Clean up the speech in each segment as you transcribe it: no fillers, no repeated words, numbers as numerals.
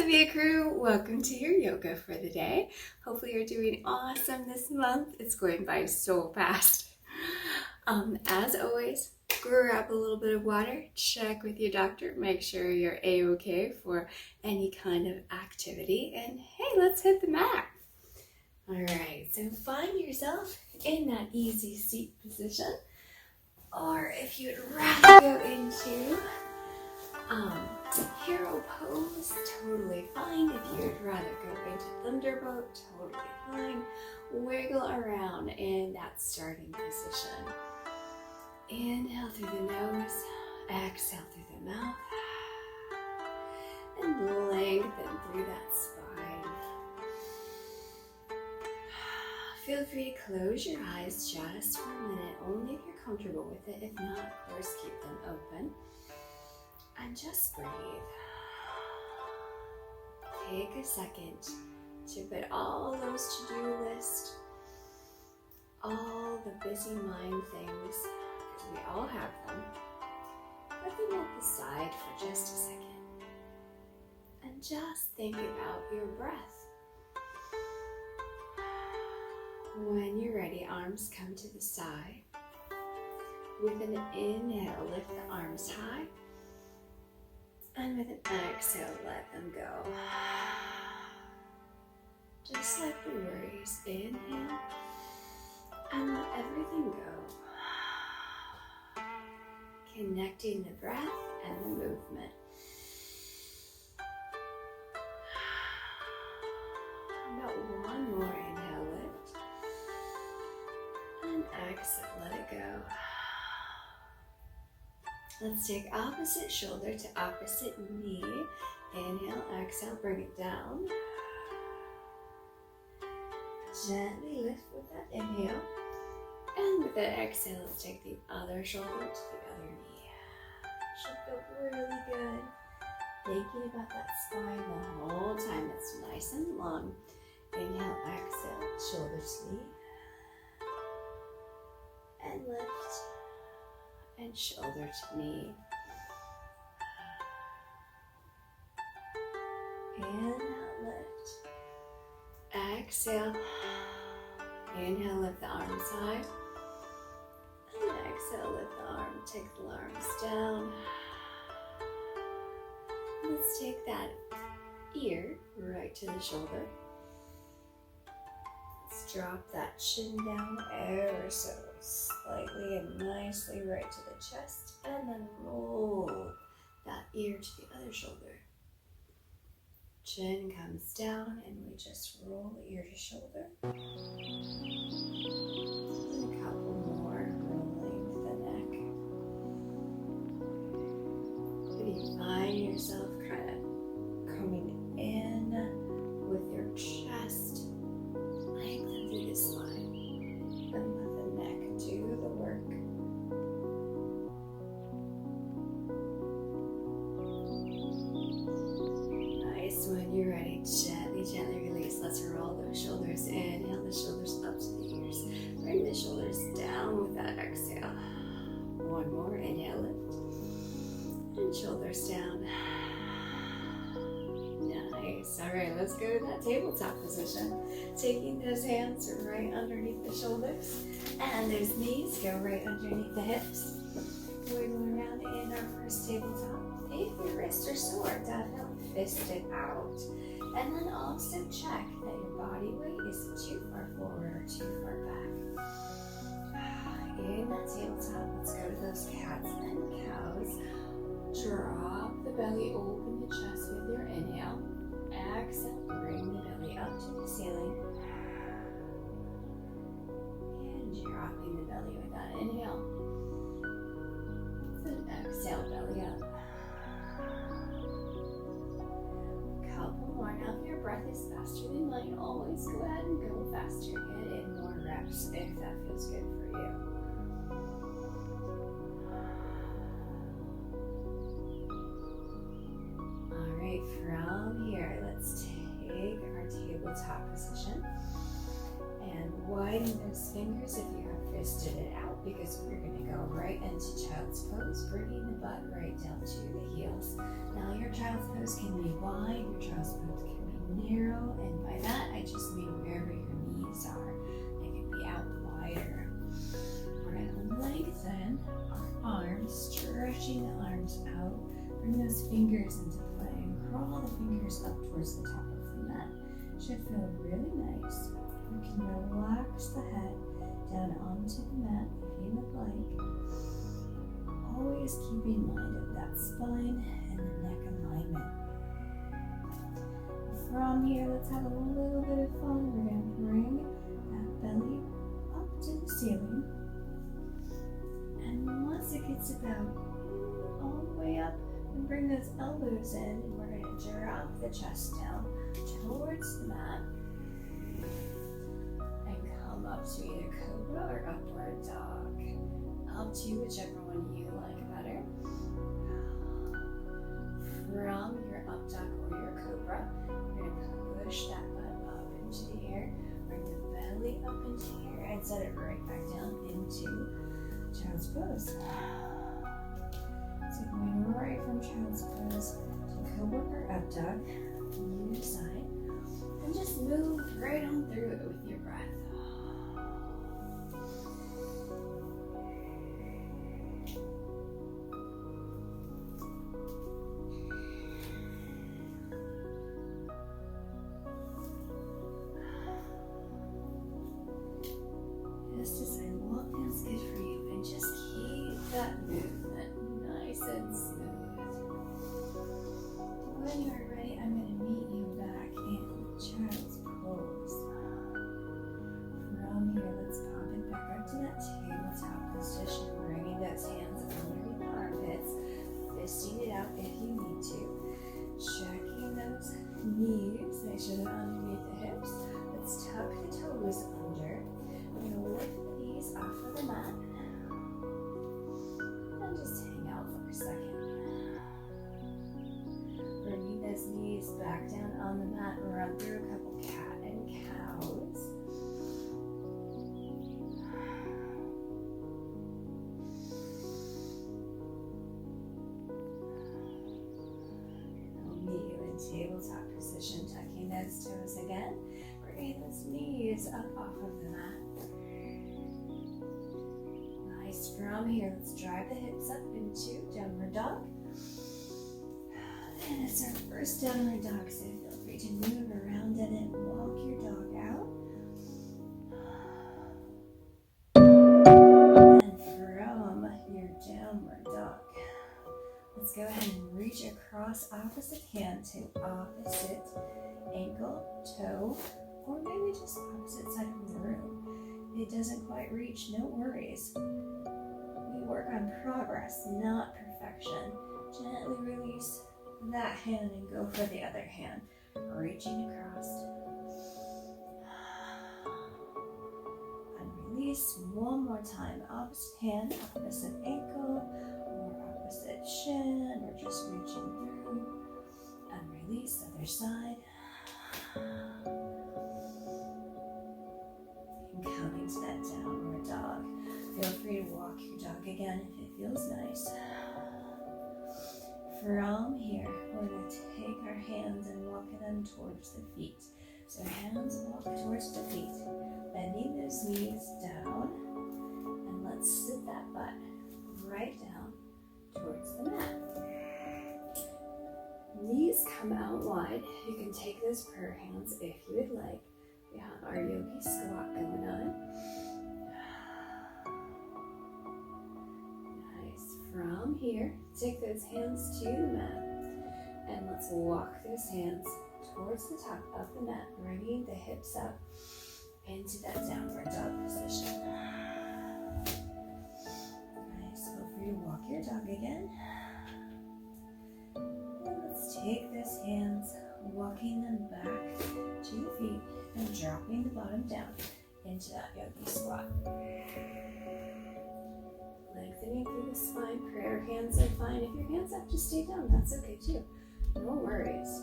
Olivia crew, welcome to your yoga for the day. Hopefully you're doing awesome this month. It's going by so fast. As always, grab a little bit of water, check with your doctor, make sure you're a-okay for any kind of activity, and hey, let's hit the mat. All right, so find yourself in that easy seat position, or if you'd rather go into hero pose, totally fine. If you'd rather go into thunderbolt, totally fine. Wiggle around in that starting position. Inhale through the nose, exhale through the mouth, and lengthen through that spine. Feel free to close your eyes just for a minute, only if you're comfortable with it. If not, of course, keep them open. And just breathe. Take a second to put all those to-do lists, all the busy mind things, because we all have them, put them at the side for just a second. And just think about your breath. When you're ready, arms come to the side. With an inhale, lift the arms high. And with an exhale, let them go. Just let the worries inhale and let everything go. Connecting the breath and the movement. About one more inhale, lift. And exhale, let it go. Let's take opposite shoulder to opposite knee. Inhale, exhale, bring it down. Gently lift with that inhale. And with that exhale, let's take the other shoulder to the other knee. Should feel really good. Thinking about that spine the whole time. It's nice and long. Inhale, exhale, shoulder to knee. And lift. And shoulder to knee. Inhale, lift. Exhale. Inhale, lift the arms high. And exhale, lift the arm. Take the arms down. Let's take that ear right to the shoulder. Let's drop that chin down ever so slightly and nicely right to the chest, and then roll that ear to the other shoulder. Chin comes down and we just roll ear to shoulder. And a couple more, rolling the neck. If you find yourself kind of coming in with your chest, lengthen through the spine. And let the neck do the work. Nice. When you're ready, gently release. Let's roll those shoulders. Inhale the shoulders up to the ears. Bring the shoulders down with that exhale. One more. Inhale, lift. And shoulders down. Nice. All right, let's go to that tabletop position. Taking those hands right underneath the shoulders and those knees go right underneath the hips. Wiggling around in our first tabletop. If your wrists are sore, definitely fist it out. And then also check that your body weight isn't too far forward or too far back. In that tabletop, let's go to those cats and cows. Drop the belly, open the chest with your inhale. Exhale, bring the belly up to the ceiling. And dropping the belly with that inhale. Then exhale, belly up. A couple more. Now if your breath is faster than mine, always go ahead and go faster. Get in more reps if that feels good for you. From here, let's take our tabletop position and widen those fingers if you have fisted it out, because we're going to go right into child's pose, bringing the butt right down to the heels. Now you're child's pose can be wide, your child's pose can be narrow, and by that I just mean wherever your knees are, they can be out wider. We're going to lengthen our arms, stretching the arms out, bring those fingers into play, and crawl the fingers up towards the top of the mat. Should feel really nice. We can relax the head down onto the mat if you would like. Always keep in mind of that spine and the neck alignment. From here, let's have a little bit of fun. We're going to bring that belly up to the ceiling. And once it gets about all the way up, we bring those elbows in and we're going to drop the chest down towards the mat and come up to either cobra or upward dog. Up to whichever one you like better. From your up dog or your cobra, you're going to push that butt up into the air, bring the belly up into the air, and set it right back down into child's pose. So going right from child's pose to cobra or up dog, either side, and just move right on through it with your breath. Just decide what feels good for you and just keep that movement nice and smooth. When you are ready, I'm going to meet you back in child's pose. From here, let's pop it back up to that tabletop position, bringing those hands underneath the armpits, fisting it out if you need to. Checking those knees, make sure they're underneath the hips. Let's tuck the toes under. We're going to lift the knees off of the mat and just hang out for a second. Bringing those knees back down on the mat, run through a couple cat and cows. I'll meet you in tabletop position, tucking those toes again. Bringing those knees up off of the mat. Nice. From here, let's drive the hips up into downward dog. And it's our first downward dog, so feel free to move around in it, walk your dog out. And from your downward dog, let's go ahead and reach across opposite hand to opposite ankle, toe, or maybe just opposite side of the room. If it doesn't quite reach, no worries. We work on progress, not perfection. Gently release that hand and go for the other hand. Reaching across. And release one more time. Opposite hand, opposite ankle, or opposite shin, or just reaching through. And release other side. And coming to that downward dog. Feel free to walk your dog again if it feels nice. From here, we're going to take our hands and walk them towards the feet. So hands walk towards the feet, bending those knees down, and let's sit that butt right down towards the mat. Knees come out wide. You can take those prayer hands if you would like. We have our yogi squat going on. From here, take those hands to the mat, and let's walk those hands towards the top of the mat, bringing the hips up into that downward dog position. Nice. Feel free to walk your dog again. And let's take those hands, walking them back to the feet, and dropping the bottom down into that yogi squat. Lengthening through the spine. Prayer hands are fine. If your hands have to stay down, that's okay too. No worries.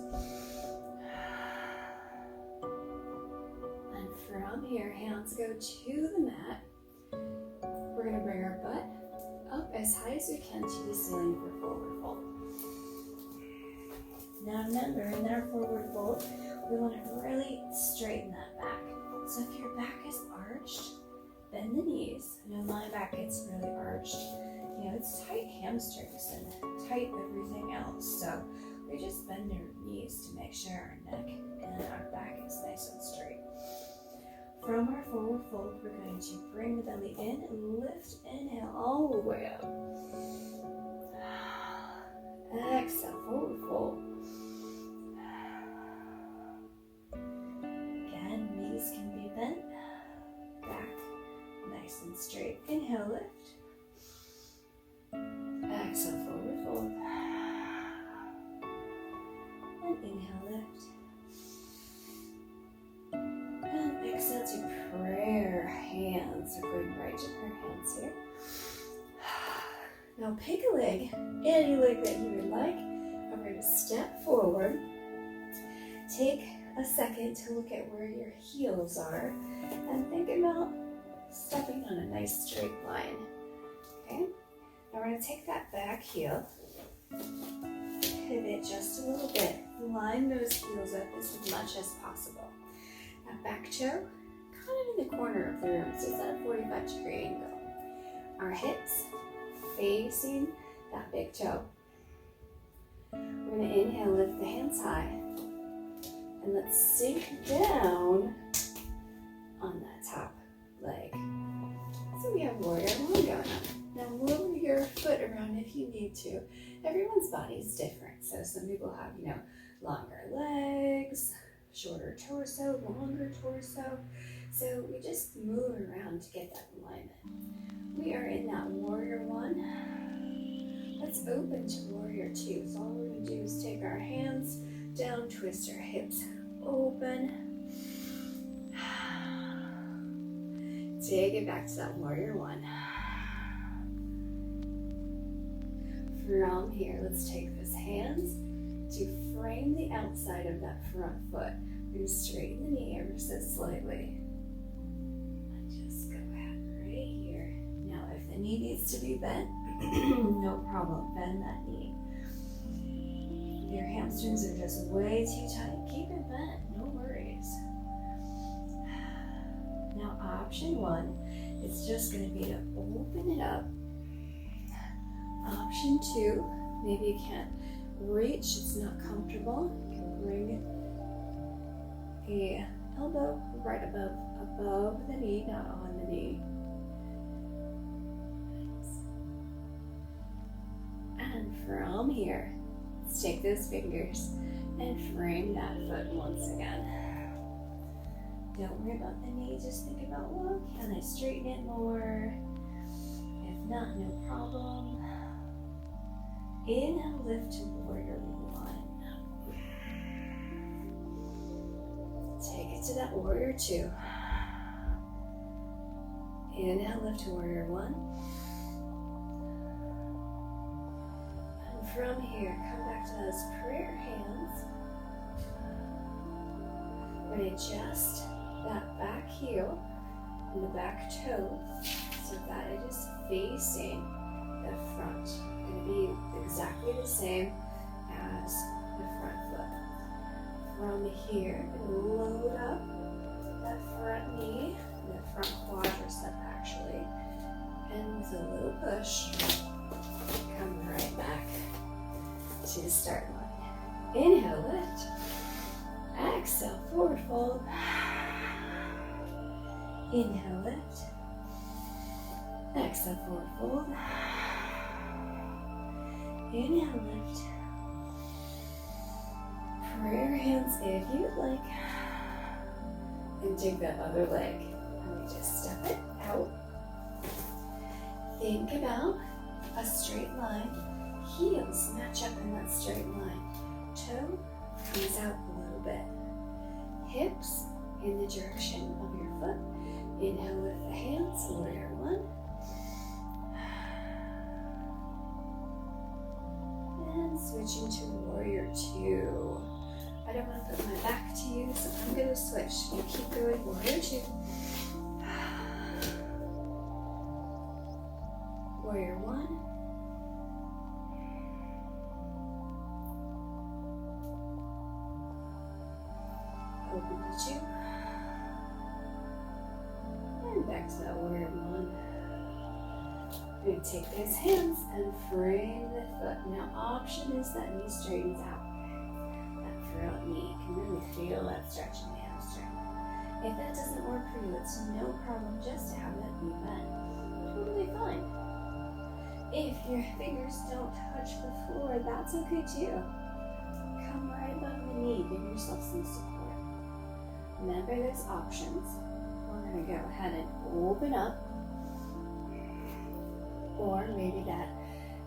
And from here, hands go to the mat. We're going to bring our butt up as high as we can to the ceiling for forward fold. Now remember, in our forward fold, we want to really straighten that back. So if your back is arched, bend the knees. I know my back gets really arched. You know, it's tight hamstrings and tight everything else. So we just bend our knees to make sure our neck and our back is nice and straight. From our forward fold, we're going to bring the belly in and lift. Inhale all the way up. Exhale, forward fold. Again, knees can be bent. Back nice and straight. Inhale, lift. Exhale, forward fold. And inhale, lift. And exhale to prayer hands. So going right to prayer hands here. Now pick a leg, any leg that you would like. I'm going to step forward. Take a second to look at where your heels are and think about stepping on a nice straight line. Okay? Now we're going to take that back heel, pivot just a little bit, line those heels up as much as possible. That back toe, kind of in the corner of the room, so it's at a 45-degree angle. Our hips facing that big toe. We're going to inhale, lift the hands high, and let's sink down on that top leg. So we have warrior one going on. Now move your foot around if you need to. Everyone's body is different. So some people have, longer legs, shorter torso, longer torso. So we just move around to get that alignment. We are in that warrior one. Let's open to warrior two. So all we're going to do is take our hands down, twist our hips open. Take it back to that warrior one. From here, let's take those hands to frame the outside of that front foot. We're going to straighten the knee ever so slightly. And just go ahead right here. Now, if the knee needs to be bent, no problem. Bend that knee. If your hamstrings are just way too tight, keep it bent. No worries. Now, option one is just going to be to open it up. Option two, maybe you can't reach, it's not comfortable. You can bring a elbow right above the knee, not on the knee. And from here, let's take those fingers and frame that foot once again. Don't worry about the knee, just think about, well, can I straighten it more? If not, no problem. Inhale, lift to warrior one. Take it to that warrior two. Inhale, lift to warrior one. And from here, come back to those prayer hands. We're going to adjust that back heel and the back toe so that it is facing the front. Going to be exactly the same as the front foot. From here, load up that front knee, the front quadricep actually, and with a little push, come right back to the start line. Inhale, lift. Exhale, forward fold. Inhale, lift. Exhale, forward fold. Inhale, lift. Prayer hands if you'd like. And take that other leg. And we just step it out. Think about a straight line. Heels match up in that straight line. Toe comes out a little bit. Hips in the direction of your foot. Inhale with the hands, warrior one. And switching to warrior two. I don't want to put my back to you, so I'm going to switch. You keep going, warrior two. Warrior one. to 2. And back to that warrior 1. We're going to take those hands and frame the foot. Now, option is that knee straightens out. That front knee. You can really feel that stretch in the hamstring. If that doesn't work for you, it's no problem just to have that knee bent. Totally fine. If your fingers don't touch the floor, that's okay too. Come right above the knee, give yourself some support. Remember those options. We're going to go ahead and open up. Or maybe that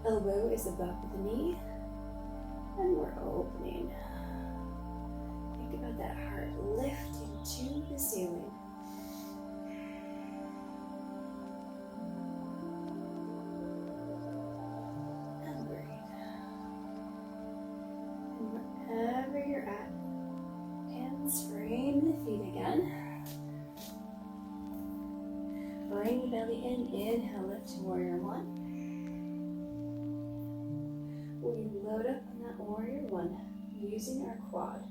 elbow is above the knee, and we're opening. Think about that heart lifting to the ceiling. And breathe. And wherever you're at, hands frame the feet again. Bring the belly in, inhale, lift to warrior 1. We load up on that warrior 1 using our quad.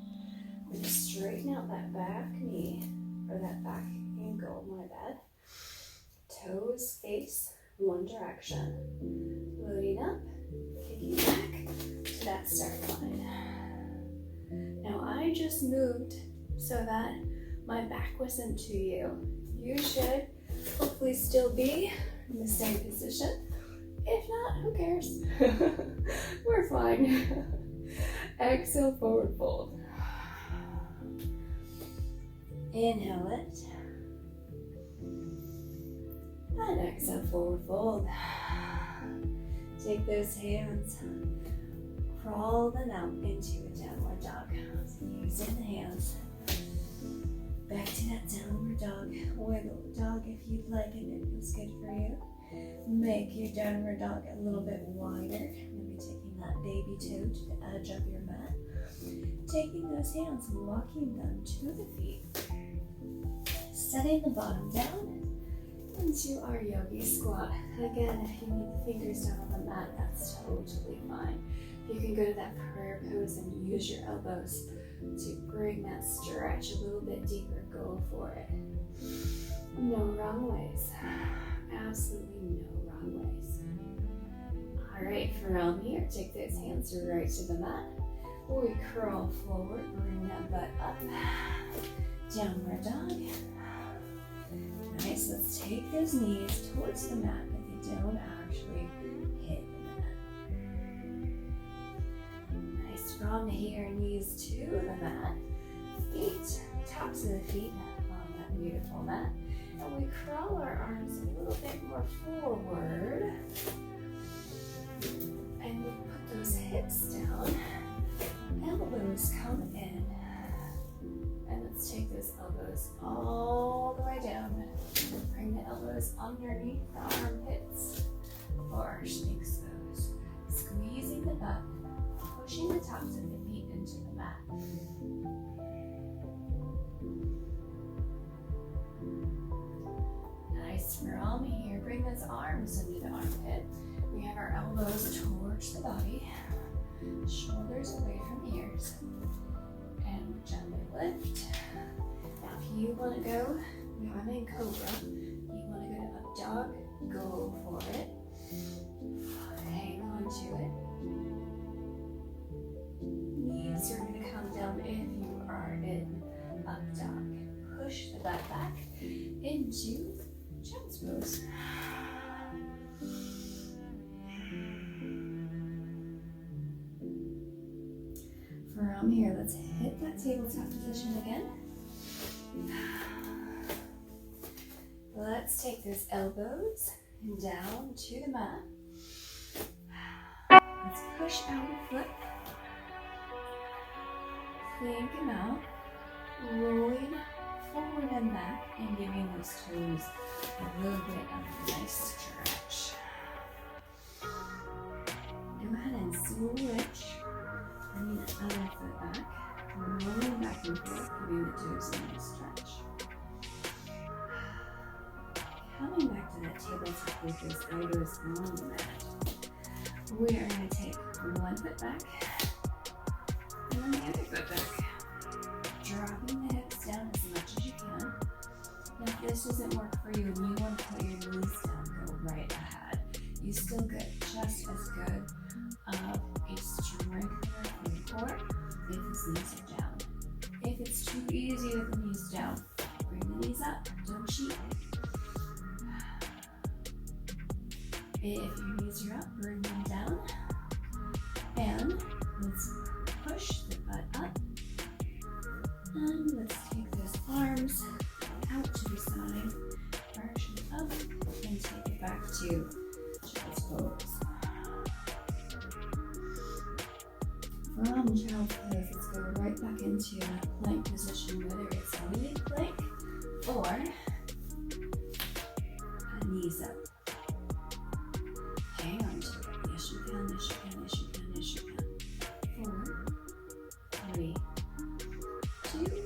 We're going to straighten out that back knee, or that back ankle, my bad. Toes face one direction. Loading up, kicking back to that start line. Now I just moved so that my back wasn't to you. You should hopefully still be in the same position. If not, who cares? We're fine. Exhale, forward fold. Inhale, lift. And exhale, forward fold. Take those hands, crawl them out into a downward dog. So using the hands. Back to that downward dog. Wiggle the dog if you'd like and it feels good for you. Make your downward dog a little bit wider. Maybe taking that baby toe to the edge of your mat. Taking those hands, walking them to the feet. Setting the bottom down into our yogi squat. Again, if you need the fingers down on the mat, that's totally fine. You can go to that prayer pose and use your elbows to bring that stretch a little bit deeper. Go for it. No wrong ways. Absolutely no wrong ways. All right, from here, take those hands right to the mat. We curl forward, bring that butt up. Downward dog. Nice, let's take those knees towards the mat, but they don't actually hit the mat. Nice, from here, knees to the mat. Feet, tops of the feet on that beautiful mat. And we crawl our arms a little bit more forward. And we'll put those hips down. Elbows come in. And let's take those elbows all the way down. Bring the elbows underneath the armpits for our sphinx pose. Squeezing the butt, pushing the tops of the feet into the mat. Nice, from here, bring those arms under the armpit. We have our elbows towards the body, shoulders away from ears, and gently lift. Now if you want to go, I'm in cobra, you want to go to up dog, go for it. Hang on to it. Knees are going to come down if you are in up dog. Push the butt back into child's pose. From here, let's hit that tabletop position again. Let's take those elbows down to the mat. Let's push out a foot. Think them out. Rolling forward and back and giving those toes a little bit of a nice stretch. Go ahead and switch. Bring the other foot back. Rolling back and forth, giving the toes a nice stretch. Coming back to that tabletop with those elbows on the mat. We are going to take one foot back and then the other foot back. Dropping the hips down this doesn't work for you and you want to put your knees down, go right ahead. You still get just as good of a strengthener for the core if his knees are down. If it's too easy with the knees down, bring the knees up, don't cheat. If your knees are up, bring them down. And let's push the butt up. And let's take those arms out to the side, brush it up, and take it back to child's pose. From child's pose, let's go right back into that plank position, whether it's a knee plank or a knees up. Hang on to it. Yes, you can, yes, you can, yes, you can, yes, you can. 4, 3, 2.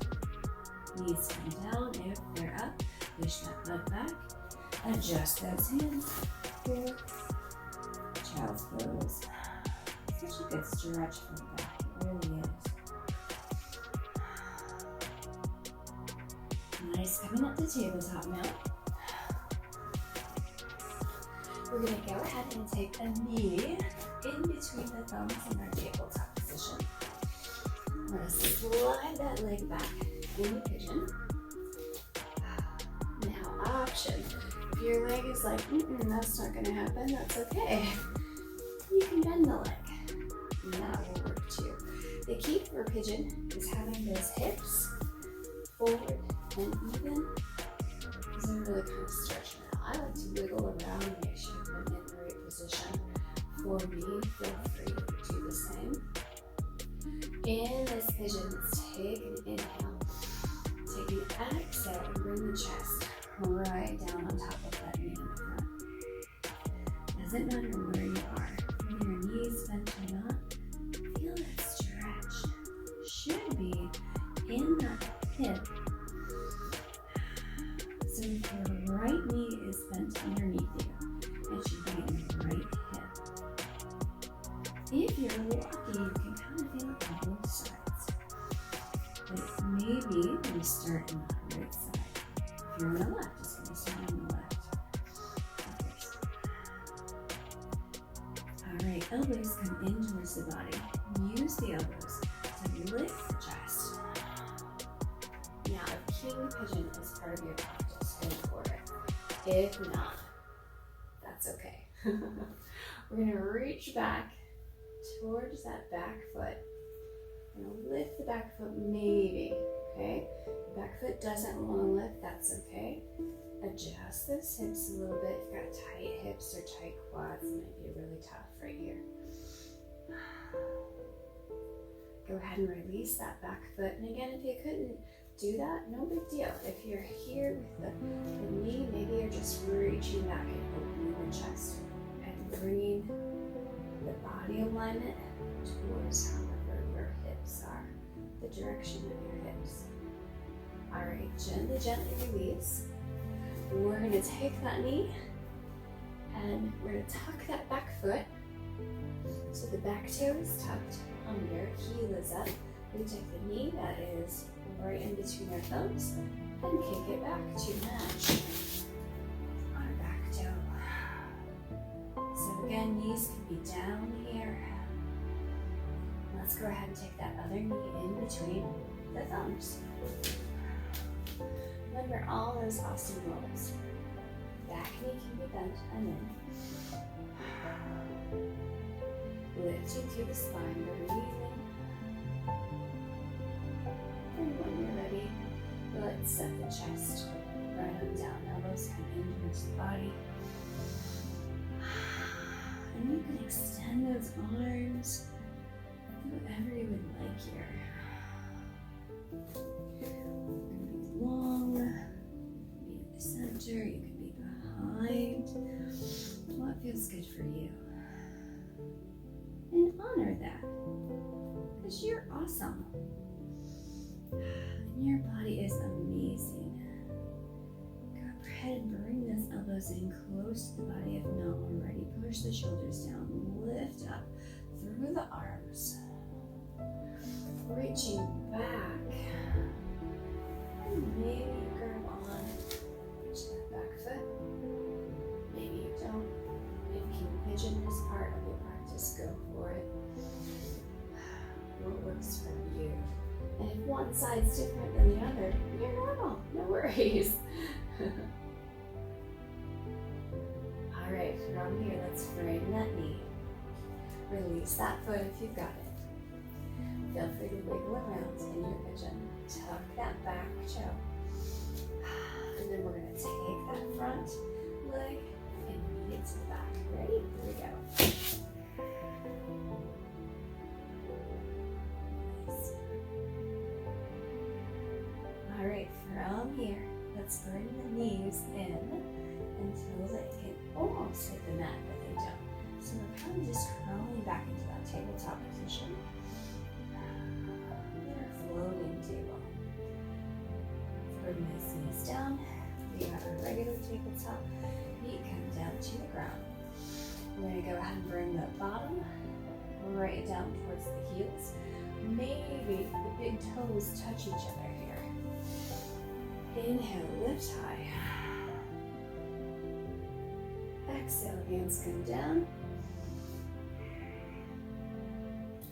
Knees come down if they're up. Push that butt back. Adjust those hands. 4. Child's pose. Such a good stretch for the back. It really is. Nice. Coming up to tabletop now. We're going to go ahead and take a knee in between the thumbs in our tabletop position. We're going to slide that leg back in pigeon. Now, option. If your leg is like, that's not going to happen, that's okay. You can bend the leg. And that will work too. The key for pigeon is having those hips forward and even. These are really kind of stretching out. I like to wiggle around and make sure I'm in the right position. For me, feel free to do the same. In this pigeon, let's take an inhale. Take an exhale and bring the chest right down on top of that knee in the front. Doesn't matter where you are, whether your knees bent or not, feel that stretch. Should be in that hip. So if your right knee is bent underneath you, it should be in the right hip. If you're lucky, you can kind of feel it on both sides. But maybe we start in the right side. If you're on the left, it's going to start on the left. Alright, elbows come in towards the body. Use the elbows to lift the chest. Now, if king pigeon is part of your practice, go for it. If not, that's okay. We're going to reach back towards that back foot. We're going to lift the back foot maybe, okay? The back foot doesn't want to lift, that's okay. Adjust those hips a little bit. If you've got tight hips or tight quads, it might be really tough right here. Go ahead and release that back foot. And again, if you couldn't do that, no big deal. If you're here with the knee, maybe you're just reaching back and opening the chest and bringing the body alignment towards however your hips are, the direction of your hips. All right, gently, gently release. We're going to take that knee and we're going to tuck that back foot so the back toe is tucked under, heel is up. We take the knee that is right in between our thumbs and kick it back to match our back toe. So again, knees can be down here. Let's go ahead and take that other knee in between the thumbs. Remember all those awesome rolls. Back knee can be bent and in. Lifting through the spine, breathing. And when you're ready, let's set the chest right on down. Elbows come in towards the body. And you can extend those arms, whatever you would like here. Long, you can be in the center, you can be behind. What feels good for you? And honor that, because you're awesome. And your body is amazing. Go ahead and bring those elbows in close to the body if not already. Push the shoulders down, lift up through the arms. Reaching back. And maybe grab on Just go for it. What works for you? And if one side's different than the other, you're normal. No worries. All right, from here, let's frame that knee. Release that foot if you've got it. Feel free to wiggle around in your pigeon. Tuck that back toe. And then we're going to take that front leg and knee it to the back. Ready? Here we go. Nice. All right, from here, let's bring the knees in until they can almost hit the mat, but they don't. So we're kind of just crawling back into that tabletop position. We're floating table. Bring those knees down. We have a regular tabletop. Feet come down to the ground. We're going to go ahead and bring the bottom right down towards the heels. Maybe the big toes touch each other here. Inhale, lift high. Exhale, hands come down.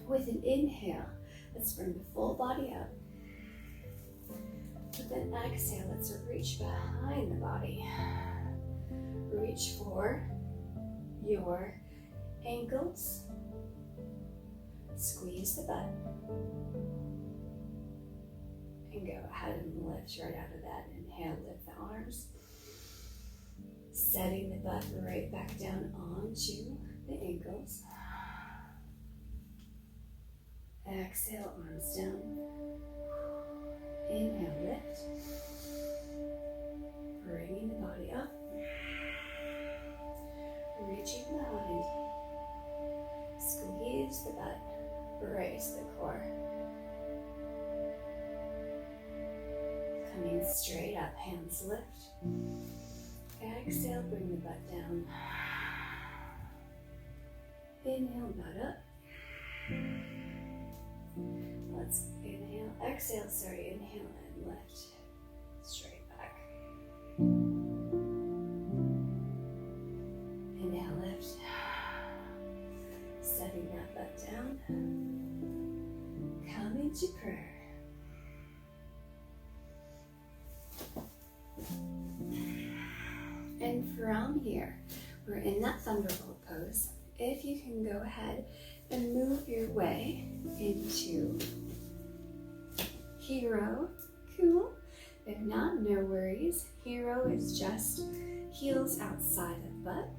With an inhale, let's bring the full body up. With an exhale, let's reach behind the body. Reach for your ankles. Squeeze the butt. And go ahead and lift right out of that. Inhale, lift the arms. Setting the butt right back down onto the ankles. Exhale, arms down. Inhale, lift. Bringing the body up. Reaching behind. Squeeze the butt. Brace the core. Coming straight up, hands lift. Exhale, bring the butt down. Inhale, butt up. Let's inhale, exhale, inhale and lift. Straight back. Inhale, lift. Setting that butt down. Come into prayer. And from here, we're in that thunderbolt pose. If you can go ahead and move your way into hero, cool. If not, no worries. Hero is just heels outside of butt.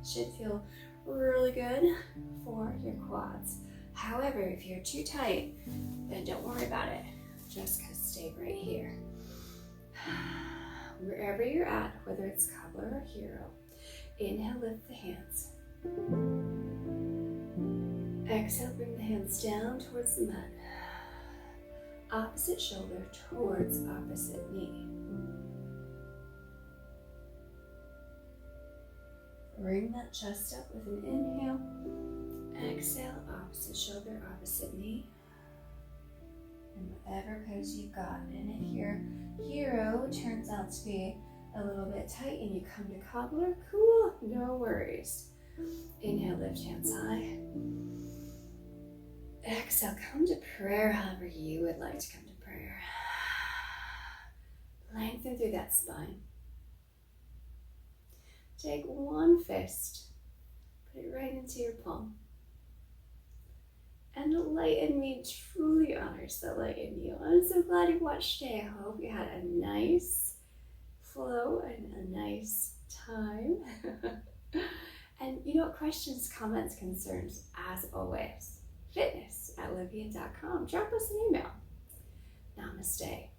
Should feel really good for your quads. However, if you're too tight, then don't worry about it. Just stay right here. Wherever you're at, whether it's cobbler or hero, inhale, lift the hands. Exhale, bring the hands down towards the mat. Opposite shoulder towards opposite knee. Bring that chest up with an inhale. Exhale, opposite shoulder, opposite knee. And whatever pose you've got. And if your hero turns out to be a little bit tight and you come to cobbler, cool, no worries. Inhale, lift hands high. Exhale, come to prayer however you would like to come to prayer. Lengthen through that spine. Take one fist, put it right into your palm. And the light in me truly honors the light in you. I'm so glad you watched today. I hope you had a nice flow and a nice time. And questions, comments, concerns, as always, fitness@olivia.com. Drop us an email. Namaste.